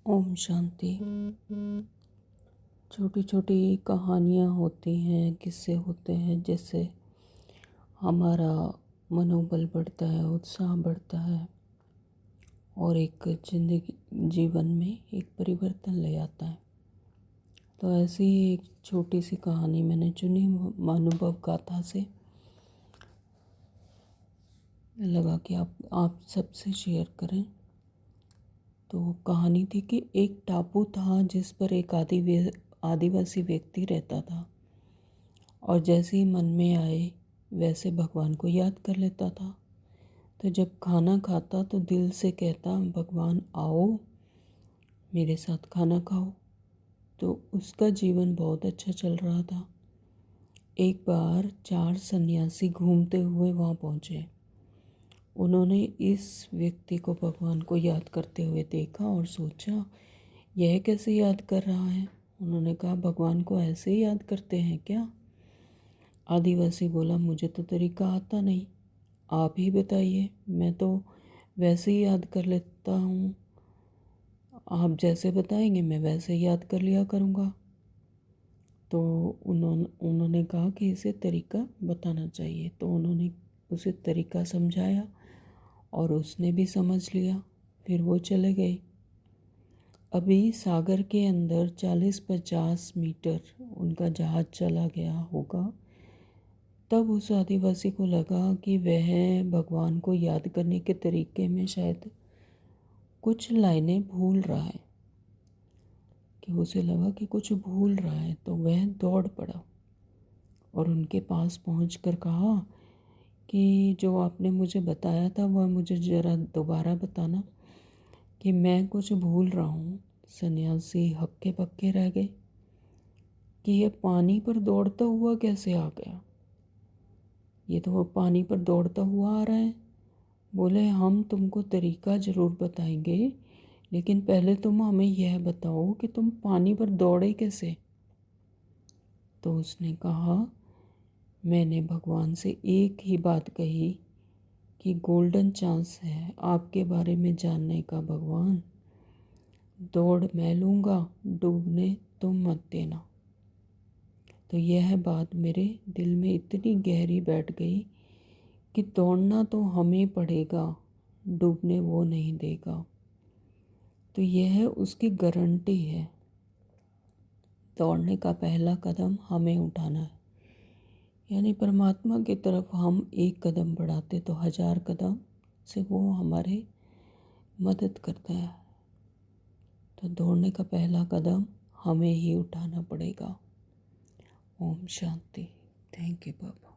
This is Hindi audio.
ओम शांति। छोटी छोटी कहानियाँ होती हैं, किस्से होते हैं, जिससे हमारा मनोबल बढ़ता है, उत्साह बढ़ता है और एक जीवन में एक परिवर्तन ले आता है। तो ऐसी ही एक छोटी सी कहानी मैंने चुनी अनुभव गाथा से। लगा कि आप सबसे शेयर करें। तो कहानी थी कि एक टापू था जिस पर एक आदिवासी व्यक्ति रहता था और जैसे ही मन में आए वैसे भगवान को याद कर लेता था। तो जब खाना खाता तो दिल से कहता, भगवान आओ मेरे साथ खाना खाओ। तो उसका जीवन बहुत अच्छा चल रहा था। एक बार 4 सन्यासी घूमते हुए वहाँ पहुँचे। उन्होंने इस व्यक्ति को भगवान को याद करते हुए देखा और सोचा, यह कैसे याद कर रहा है। उन्होंने कहा, भगवान को ऐसे ही याद करते हैं क्या? आदिवासी बोला, मुझे तो तरीका आता नहीं, आप ही बताइए, मैं तो वैसे ही याद कर लेता हूँ। आप जैसे बताएंगे मैं वैसे याद कर लिया करूँगा। तो उन्होंने कहा कि इसे तरीका बताना चाहिए। तो उन्होंने उसे तरीका समझाया और उसने भी समझ लिया। फिर वो चले गए। अभी सागर के अंदर 40-50 मीटर उनका जहाज़ चला गया होगा। तब उस आदिवासी को लगा कि वह भगवान को याद करने के तरीके में शायद कुछ लाइनें भूल रहा है, कि उसे लगा कि कुछ भूल रहा है। तो वह दौड़ पड़ा और उनके पास पहुंचकर कहा कि जो आपने मुझे बताया था वह मुझे ज़रा दोबारा बताना, कि मैं कुछ भूल रहा हूँ। सन्यासी हक्के बक्के रह गए कि यह पानी पर दौड़ता हुआ कैसे आ गया। ये तो वो पानी पर दौड़ता हुआ आ रहा है। बोले, हम तुमको तरीका ज़रूर बताएंगे, लेकिन पहले तुम हमें यह बताओ कि तुम पानी पर दौड़े कैसे। तो उसने कहा, मैंने भगवान से एक ही बात कही कि गोल्डन चांस है आपके बारे में जानने का भगवान। दौड़ मैं लूँगा, डूबने तुम मत देना। तो यह बात मेरे दिल में इतनी गहरी बैठ गई कि दौड़ना तो हमें पड़ेगा, डूबने वो नहीं देगा। तो यह उसकी गारंटी है। दौड़ने का पहला कदम हमें उठाना है, यानी परमात्मा की तरफ हम एक कदम बढ़ाते तो 1000 कदम से वो हमारे मदद करता है। तो दौड़ने का पहला कदम हमें ही उठाना पड़ेगा। ओम शांति। Thank you Baba.